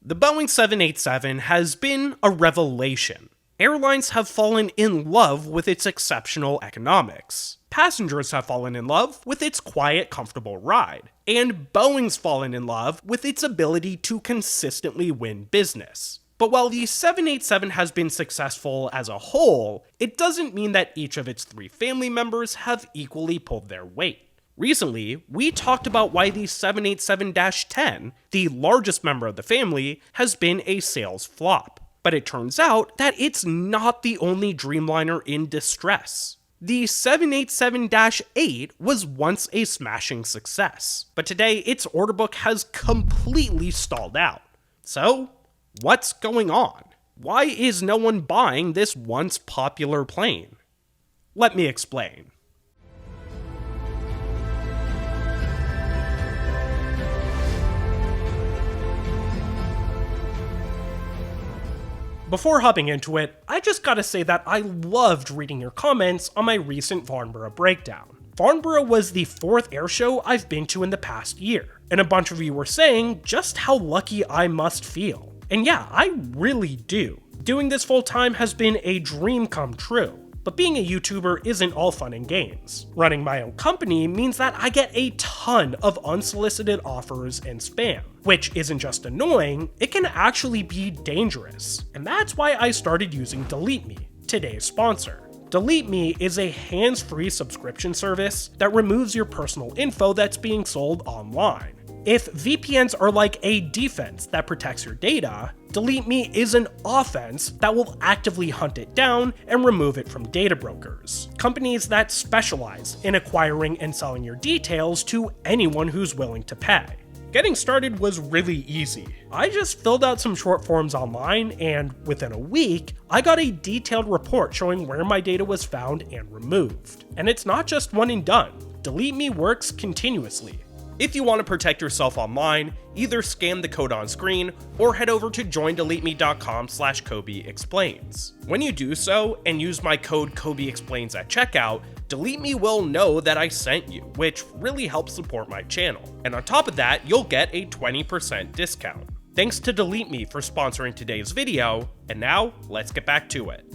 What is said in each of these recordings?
The Boeing 787 has been a revelation. Airlines have fallen in love with its exceptional economics. Passengers have fallen in love with its quiet, comfortable ride. And Boeing's fallen in love with its ability to consistently win business. But while the 787 has been successful as a whole, it doesn't mean that each of its three family members have equally pulled their weight. Recently, we talked about why the 787-10, the largest member of the family, has been a sales flop. But it turns out that it's not the only Dreamliner in distress. The 787-8 was once a smashing success, but today its order book has completely stalled out. So, what's going on? Why is no one buying this once popular plane? Let me explain. Before hopping into it, I just gotta say that I loved reading your comments on my recent Farnborough breakdown. Farnborough was the 4th airshow I've been to in the past year, and a bunch of you were saying just how lucky I must feel. And yeah, I really do. Doing this full time has been a dream come true. But being a YouTuber isn't all fun and games. Running my own company means that I get a ton of unsolicited offers and spam, which isn't just annoying, it can actually be dangerous. And that's why I started using Delete Me, today's sponsor. Delete Me is a hands-free subscription service that removes your personal info that's being sold online. If VPNs are like a defense that protects your data, Delete Me is an offense that will actively hunt it down and remove it from data brokers, companies that specialize in acquiring and selling your details to anyone who's willing to pay. Getting started was really easy. I just filled out some short forms online, and within a week, I got a detailed report showing where my data was found and removed. And it's not just one and done. Delete Me works continuously. If you want to protect yourself online, either scan the code on screen or head over to joindeleteme.com/KobeExplains. When you do so and use my code KobeExplains at checkout, Delete Me will know that I sent you, which really helps support my channel. And on top of that, you'll get a 20% discount. Thanks to Delete Me for sponsoring today's video, and now let's get back to it.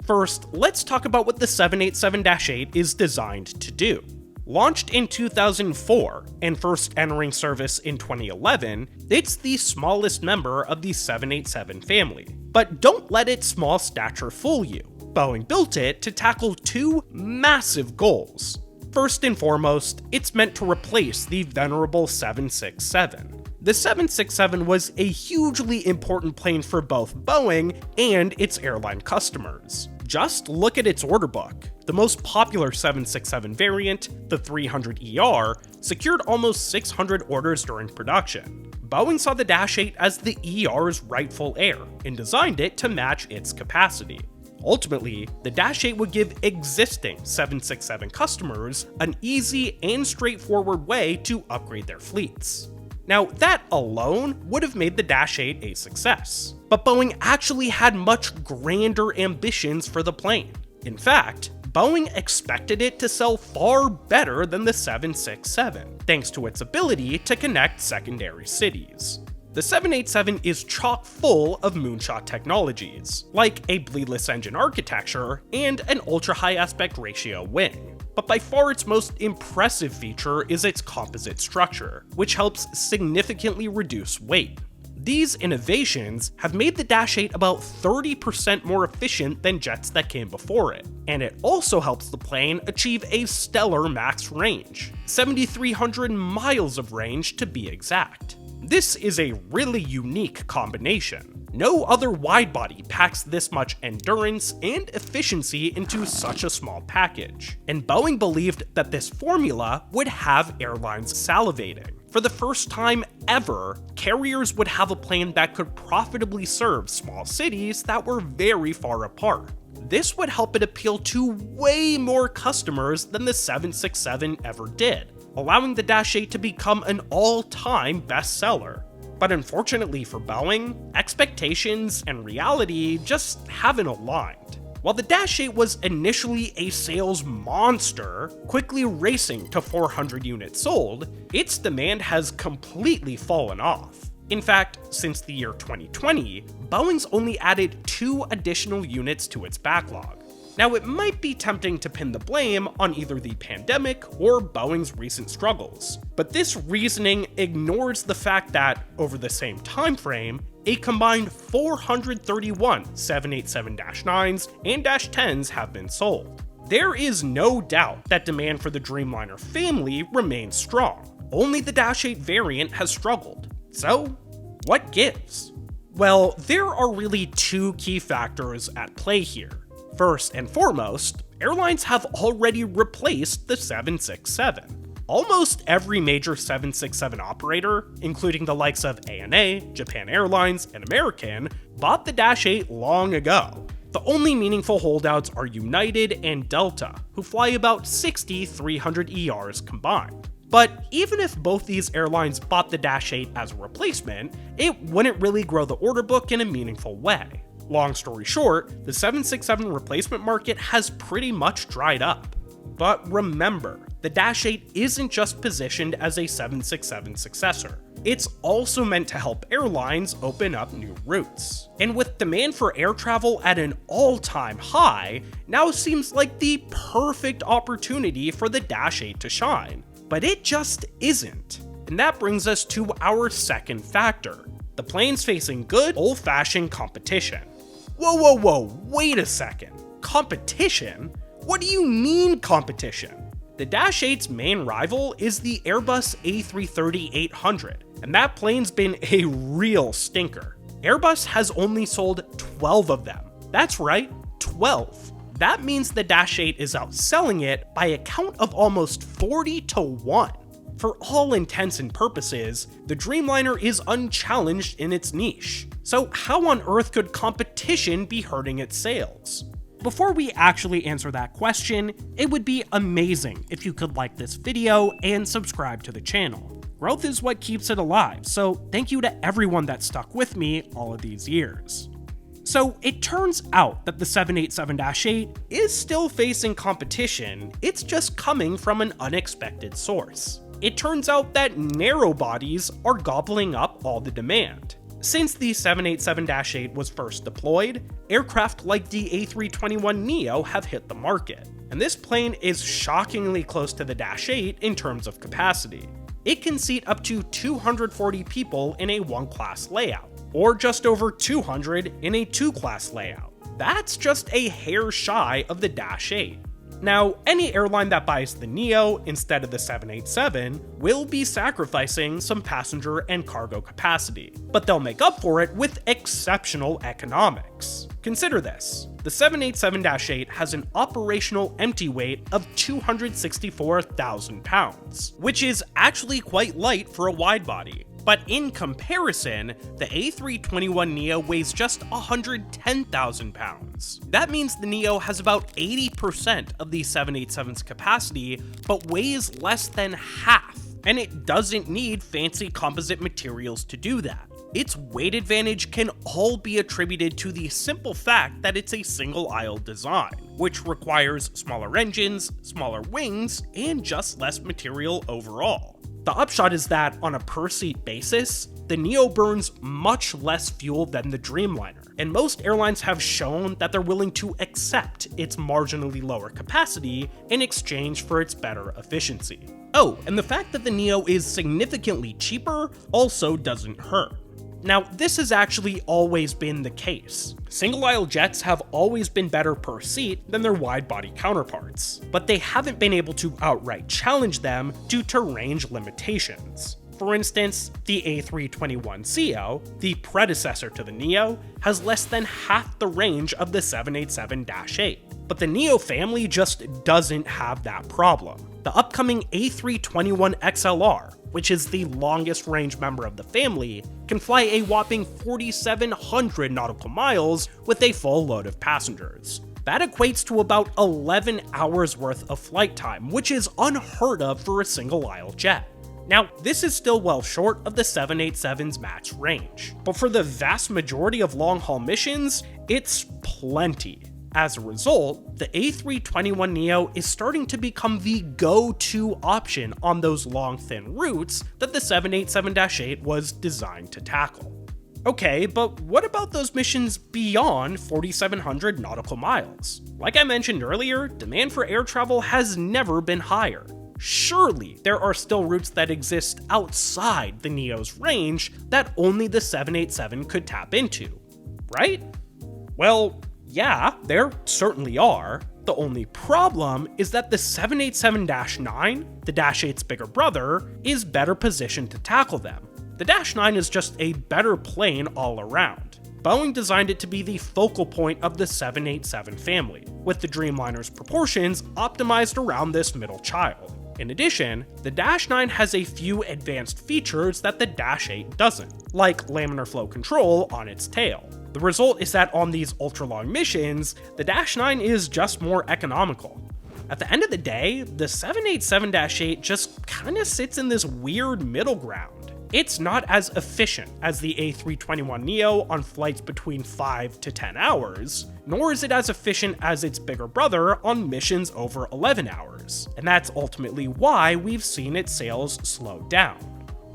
First, let's talk about what the 787-8 is designed to do. Launched in 2004 and first entering service in 2011, it's the smallest member of the 787 family. But don't let its small stature fool you. Boeing built it to tackle two massive goals. First and foremost, it's meant to replace the venerable 767. The 767 was a hugely important plane for both Boeing and its airline customers. Just look at its order book. The most popular 767 variant, the 300ER, secured almost 600 orders during production. Boeing saw the Dash 8 as the ER's rightful heir and designed it to match its capacity. Ultimately, the Dash 8 would give existing 767 customers an easy and straightforward way to upgrade their fleets. Now, that alone would have made the Dash 8 a success, but Boeing actually had much grander ambitions for the plane. In fact, Boeing expected it to sell far better than the 767, thanks to its ability to connect secondary cities. The 787 is chock full of moonshot technologies, like a bleedless engine architecture and an ultra-high aspect ratio wing. But by far its most impressive feature is its composite structure, which helps significantly reduce weight. These innovations have made the Dash 8 about 30% more efficient than jets that came before it, and it also helps the plane achieve a stellar max range, 7,300 miles of range to be exact. This is a really unique combination. No other widebody packs this much endurance and efficiency into such a small package, and Boeing believed that this formula would have airlines salivating. For the first time ever, carriers would have a plane that could profitably serve small cities that were very far apart. This would help it appeal to way more customers than the 767 ever did, allowing the Dash 8 to become an all-time bestseller. But unfortunately for Boeing, expectations and reality just haven't aligned. While the Dash 8 was initially a sales monster, quickly racing to 400 units sold, its demand has completely fallen off. In fact, since the year 2020, Boeing's only added 2 additional units to its backlog. Now, it might be tempting to pin the blame on either the pandemic or Boeing's recent struggles, but this reasoning ignores the fact that, over the same time frame, a combined 431 787-9s and -10s have been sold. There is no doubt that demand for the Dreamliner family remains strong. Only the -8 variant has struggled. So, what gives? Well, there are really 2 key factors at play here. First and foremost, airlines have already replaced the 767. Almost every major 767 operator, including the likes of ANA, Japan Airlines, and American, bought the -8 long ago. The only meaningful holdouts are United and Delta, who fly about 60 300ERs combined. But even if both these airlines bought the -8 as a replacement, it wouldn't really grow the order book in a meaningful way. Long story short, the 767 replacement market has pretty much dried up. But remember, the -8 isn't just positioned as a 767 successor. It's also meant to help airlines open up new routes. And with demand for air travel at an all-time high, now seems like the perfect opportunity for the -8 to shine. But it just isn't. And that brings us to our second factor. The plane's facing good, old-fashioned competition. Whoa, wait a second. Competition? What do you mean competition? The -8's main rival is the Airbus A330-800, and that plane's been a real stinker. Airbus has only sold 12 of them. That's right, 12. That means the -8 is outselling it by a count of almost 40 to 1. For all intents and purposes, the Dreamliner is unchallenged in its niche. So how on earth could competition be hurting its sales? Before we actually answer that question, it would be amazing if you could like this video and subscribe to the channel. Growth is what keeps it alive, so thank you to everyone that stuck with me all of these years. So it turns out that the 787-8 is still facing competition, it's just coming from an unexpected source. It turns out that narrow bodies are gobbling up all the demand. Since the 787-8 was first deployed, aircraft like the A321neo have hit the market, and this plane is shockingly close to the -8 in terms of capacity. It can seat up to 240 people in a 1-class layout, or just over 200 in a 2-class layout. That's just a hair shy of the -8. Now, any airline that buys the Neo instead of the 787 will be sacrificing some passenger and cargo capacity, but they'll make up for it with exceptional economics. Consider this. The 787-8 has an operational empty weight of 264,000 pounds, which is actually quite light for a wide-body. But in comparison, the A321neo weighs just 110,000 pounds. That means the Neo has about 80% of the 787's capacity, but weighs less than half, and it doesn't need fancy composite materials to do that. Its weight advantage can all be attributed to the simple fact that it's a single-aisle design, which requires smaller engines, smaller wings, and just less material overall. The upshot is that, on a per-seat basis, the Neo burns much less fuel than the Dreamliner, and most airlines have shown that they're willing to accept its marginally lower capacity in exchange for its better efficiency. Oh, and the fact that the Neo is significantly cheaper also doesn't hurt. Now, this has actually always been the case. Single-aisle jets have always been better per seat than their wide-body counterparts, but they haven't been able to outright challenge them due to range limitations. For instance, the A321ceo, the predecessor to the Neo, has less than half the range of the 787-8, but the Neo family just doesn't have that problem. The upcoming A321XLR, which is the longest range member of the family, can fly a whopping 4,700 nautical miles with a full load of passengers. That equates to about 11 hours worth of flight time, which is unheard of for a single-aisle jet. Now, this is still well short of the 787's max range, but for the vast majority of long-haul missions, it's plenty. As a result, the A321neo is starting to become the go-to option on those long, thin routes that the 787-8 was designed to tackle. Okay, but what about those missions beyond 4,700 nautical miles? Like I mentioned earlier, demand for air travel has never been higher. Surely there are still routes that exist outside the Neo's range that only the 787 could tap into, right? Well, yeah, there certainly are. The only problem is that the 787-9, the Dash 8's bigger brother, is better positioned to tackle them. The Dash 9 is just a better plane all around. Boeing designed it to be the focal point of the 787 family, with the Dreamliner's proportions optimized around this middle child. In addition, the Dash 9 has a few advanced features that the Dash 8 doesn't, like laminar flow control on its tail. The result is that on these ultra-long missions, the Dash 9 is just more economical. At the end of the day, the 787-8 just kinda sits in this weird middle ground. It's not as efficient as the A321neo on flights between 5 to 10 hours, nor is it as efficient as its bigger brother on missions over 11 hours, and that's ultimately why we've seen its sales slow down.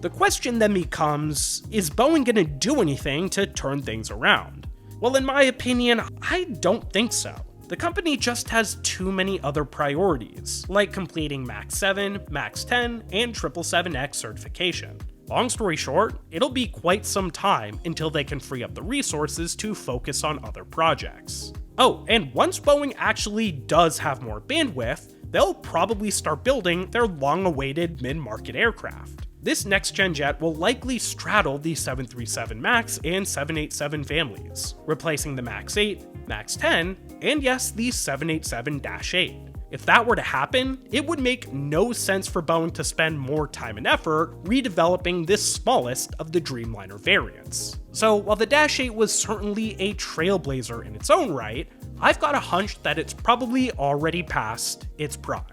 The question then becomes, is Boeing gonna do anything to turn things around? Well, in my opinion, I don't think so. The company just has too many other priorities, like completing MAX 7, MAX 10, and 777X certification. Long story short, it'll be quite some time until they can free up the resources to focus on other projects. Oh, and once Boeing actually does have more bandwidth, they'll probably start building their long-awaited mid-market aircraft. This next-gen jet will likely straddle the 737 MAX and 787 families, replacing the MAX 8, MAX 10, and yes, the 787-8. If that were to happen, it would make no sense for Boeing to spend more time and effort redeveloping this smallest of the Dreamliner variants. So while the Dash 8 was certainly a trailblazer in its own right, I've got a hunch that it's probably already past its prime.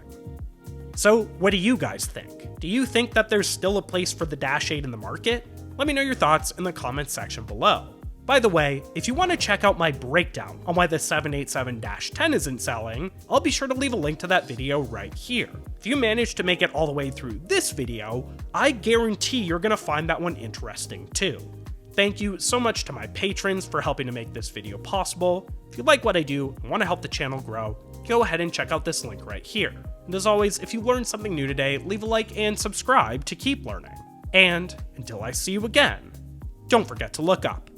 So what do you guys think? Do you think that there's still a place for the Dash 8 in the market? Let me know your thoughts in the comments section below. By the way, if you want to check out my breakdown on why the 787-10 isn't selling, I'll be sure to leave a link to that video right here. If you manage to make it all the way through this video, I guarantee you're going to find that one interesting too. Thank you so much to my patrons for helping to make this video possible. If you like what I do and want to help the channel grow, go ahead and check out this link right here. And as always, if you learned something new today, leave a like and subscribe to keep learning. And until I see you again, don't forget to look up.